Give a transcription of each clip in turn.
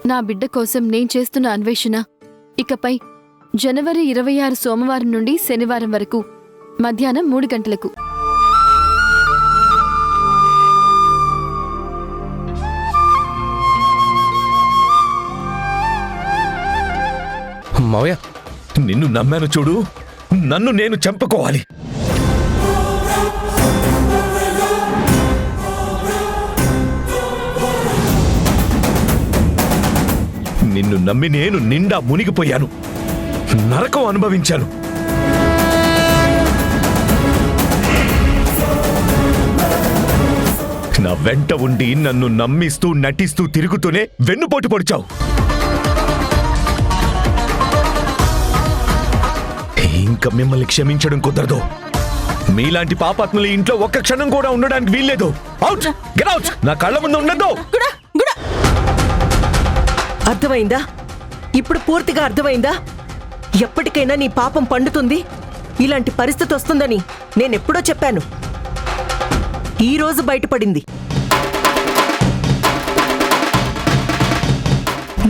నా బిడ్డ కోసం నేను చేస్తున్న అన్వేషణ ఇకపై జనవరి 26 సోమవారం నుండి శనివారం వరకు మధ్యాహ్నం 3 గంటలకు. మావయ్య, నిన్ను నమ్మాను చూడు, నన్ను నేను చంపుకోవాలి. నిన్ను నమ్మి నేను నిండా మునిగిపోయాను, నరకం అనుభవించాను. నా వెంట ఉండి నన్ను నమ్మిస్తూ నటిస్తూ తిరుగుతూనే వెన్నుపోటు పొడిచావు. ఇంకా మిమ్మల్ని క్షమించడం కుదరదు. మీలాంటి పాపాత్ముల ఇంట్లో ఒక్క క్షణం కూడా ఉండడానికి వీల్లేదు. అవుట్, గెట్ అవుట్, నా కళ్ళ ముందు ఉండదు. అర్థమైందా? ఇప్పుడు పూర్తిగా అర్థమైందా? ఎప్పటికైనా నీ పాపం పండుతుంది, ఇలాంటి పరిస్థితి వస్తుందని నేనెప్పుడో చెప్పాను. ఈ రోజు బయటపడింది.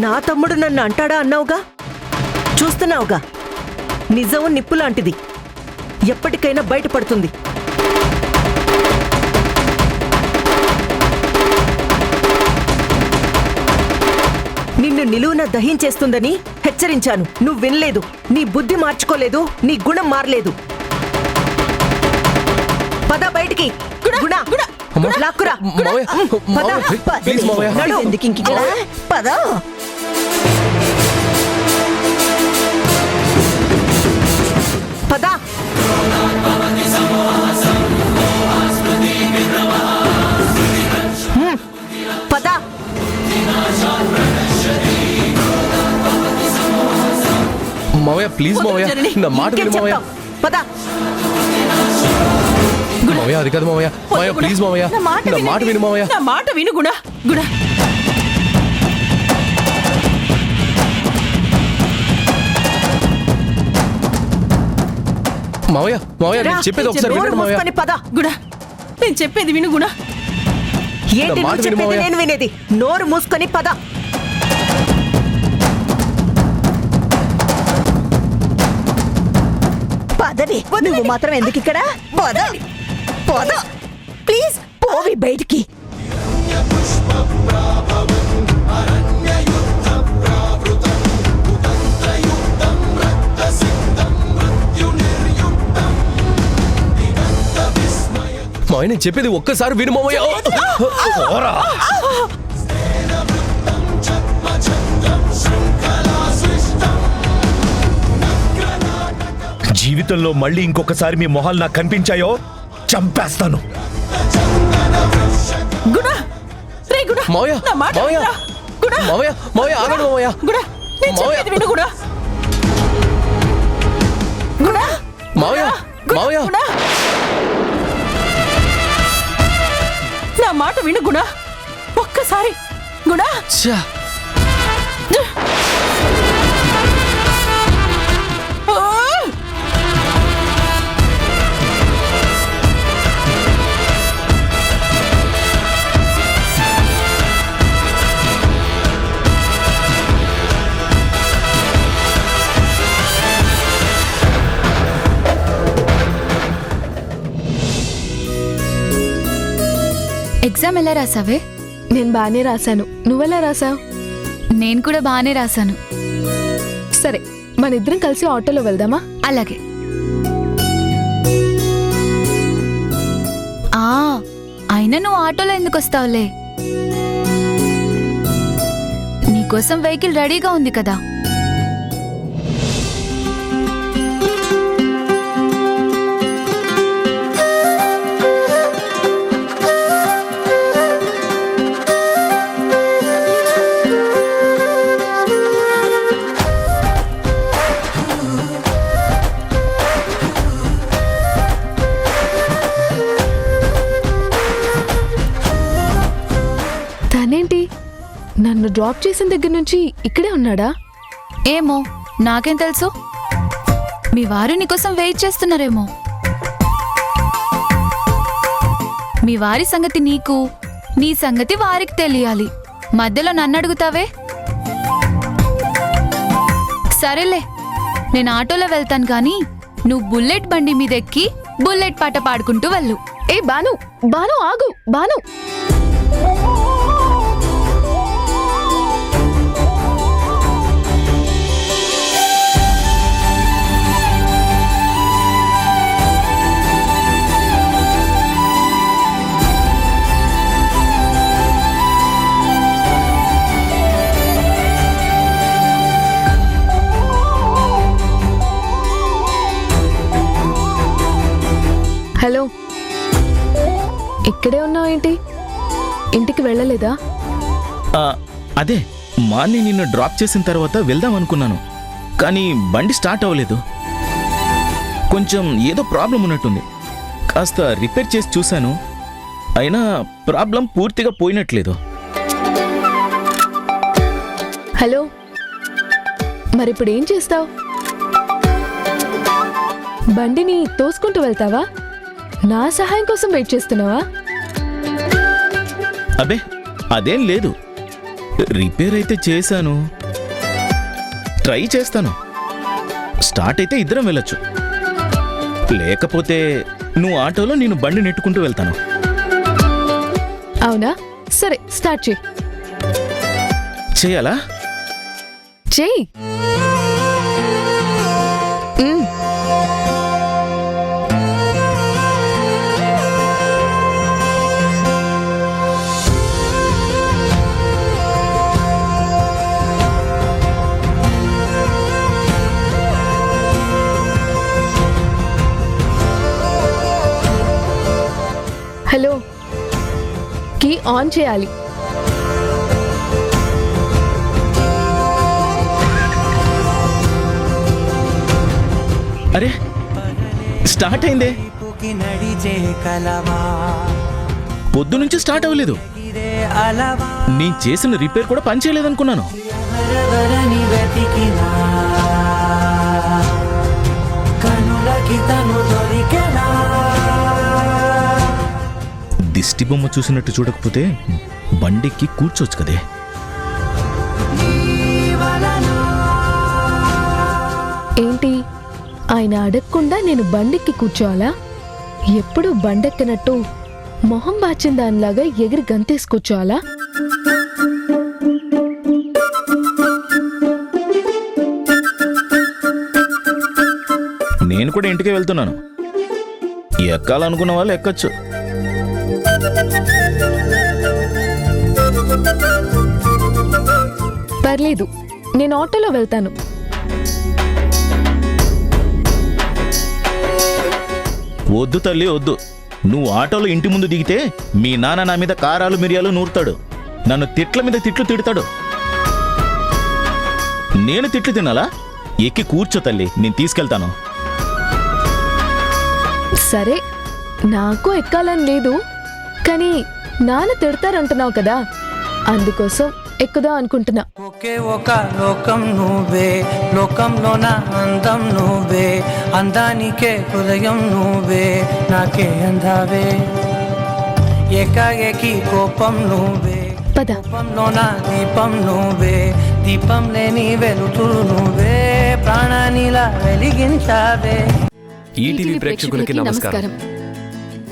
నా తమ్ముడు నన్ను అంటాడా అన్నావుగా, చూస్తున్నావుగా. నిజం నిప్పు లాంటిది, ఎప్పటికైనా బయటపడుతుంది. నిన్ను నిలువున దహించేస్తుందని హెచ్చరించాను, నువ్వు వినలేదు. నీ బుద్ధి మార్చుకోలేదు, నీ గుణం మారలేదు. పద బయటికి. లాక్కురా. పద. పద. పద. మావయ్య ప్లీజ్ మావయ్య, నా మాట విను మావయ్య. పద. మావయ్య అది కాదు మావయ్య. మావయ్య ప్లీజ్ మావయ్య, నా మాట విను మావయ్య. నా మాట విను గుణ. గుణ మావయ్య, మావయ్య నేను చెప్పేది ఒకసారి వినండి మావయ్య. పద. గుణ నేను చెప్పేది విను గుణ. ఏంటి నువ్వు చెప్పేది నేను వినేది? నోరు మూసుకొని పద. పదని. నువ్వు మాత్రం ఎందుకు ఇక్కడ? పద. పద ప్లీజ్. పోవి బయటికి. మావయ్య నేను చెప్పేది ఒక్కసారి విను మావయ్య. జీవితంలో మళ్ళీ ఇంకొకసారి మీ మొహాలు నాకు కనిపించాయో చంపేస్తాను. మావయ్య, మావయ్య, మావయ్య, మావయ్య ఆగండి మావయ్య. మావయ్య, మావయ్య నా మాట విను గుణ. ఒక్కసారి గుణ. ఎగ్జామ్ ఎలా రాసావే? నేను బానే రాశాను. నువ్వెలా రాసావు? నేను కూడా బానే రాశాను. సరే, మన ఇద్దరం కలిసి ఆటోలో వెళ్దామా? అలాగే. అయినా నువ్వు ఆటోలో ఎందుకు వస్తావులే? నీకోసం వెహికల్ రెడీగా ఉంది కదా. నన్ను డ్రాప్ చేసిన దగ్గర నుంచి ఇక్కడే ఉన్నాడా? ఏమో, నాకేం తెలుసు. మీ వారు నీకోసం వెయిట్ చేస్తున్నారేమో. మీ వారి సంగతి నీకు, నీ సంగతి వారికి తెలియాలి. మధ్యలో నన్ను అడుగుతావే? సరేలే, నేను ఆటోలో వెళ్తాను కానీ నువ్వు బుల్లెట్ బండి మీద ఎక్కి బుల్లెట్ పాట పాడుకుంటూ వెళ్ళు. ఏ బాను, బాను ఆగు, బాను. హలో, ఇక్కడే ఉన్నావు ఏంటి? ఇంటికి వెళ్ళలేదా? అదే మార్నింగ్ నిన్ను డ్రాప్ చేసిన తర్వాత వెళ్దాం అనుకున్నాను, కానీ బండి స్టార్ట్ అవ్వలేదు. కొంచెం ఏదో ప్రాబ్లం ఉన్నట్టుంది. కాస్త రిపేర్ చేసి చూశాను, అయినా ప్రాబ్లం పూర్తిగా పోయినట్లేదు. హలో, మరిప్పుడు ఏం చేస్తావు? బండిని తోసుకుంటూ వెళ్తావా? నా సహాయం కోసం వెయిట్ చేస్తున్నావా? అబే అదేం లేదు, రిపేర్ అయితే చేశాను, ట్రై చేస్తాను. స్టార్ట్ అయితే ఇద్దరం వెళ్ళొచ్చు, లేకపోతే నువ్వు ఆటోలో నేను బండి నెట్టుకుంటూ వెళ్తాను. అవునా? సరే, స్టార్ట్ చేయి. చేయాలా? చేయి. హలో, కీ ఆన్ చేయాలి. అరే స్టార్ట్ అయిందే. పొద్దు నుంచి స్టార్ట్ అవ్వలేదు. నేను చేసిన రిపేర్ కూడా పనిచేయలేదనుకున్నాను. దిష్టి బొమ్మ చూసినట్టు చూడకపోతే బండికి కూర్చోవచ్చు కదే. ఏంటి, ఆయన అడగకుండా నేను బండెక్కి కూర్చోవాలా? ఎప్పుడు బండెక్కనట్టు మొహం బాచిన దానిలాగా ఎగిరి గంతేసి కూర్చోవాలా? నేను కూడా ఇంటికి వెళ్తున్నాను. ఎక్కాలనుకున్న వాళ్ళు ఎక్కచ్చు. పర్లేదు, నేను ఆటోలో వెళ్తాను. వద్దు తల్లి వద్దు. నువ్వు ఆటోలో ఇంటి ముందు దిగితే మీ నాన్న నా మీద కారాలు మిరియాలు నూరుతాడు. నన్ను తిట్ల మీద తిట్లు తిడతాడు. నేను తిట్లు తినాలా? ఎక్కి కూర్చో తల్లి, నేను తీసుకెళ్తాను. సరే, నాకు ఎక్కాలని లేదు, కానీ నాన్న తిడతారంటున్నావు కదా, అందుకోసం ఎక్కుదా అనుకుంటున్నా. ఒకే ఒక లోకం నువ్వే, లోకంలోన అందం నువ్వే, అందానికే హృదయం నువ్వే, నాకే అందావే. ఏకాఏకి కోపం నువ్వే, పద. కోపంలోన దీపం నువ్వే, దీపం లేని వెలుతురు నువ్వే, ప్రాణానిలా వెలిగించావే. ఈటీవీ ప్రేక్షకులకి నమస్కారం.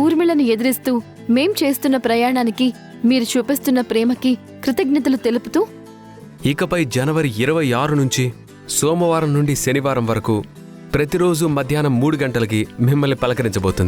ఊర్మిళను ఎదిరిస్తూ మేం చేస్తున్న ప్రయాణానికి మీరు చూపిస్తున్న ప్రేమకి కృతజ్ఞతలు తెలుపుతూ ఇకపై జనవరి 26 నుంచి సోమవారం నుండి శనివారం వరకు ప్రతిరోజు మధ్యాహ్నం 3 గంటలకి మిమ్మల్ని పలకరించబోతుంది.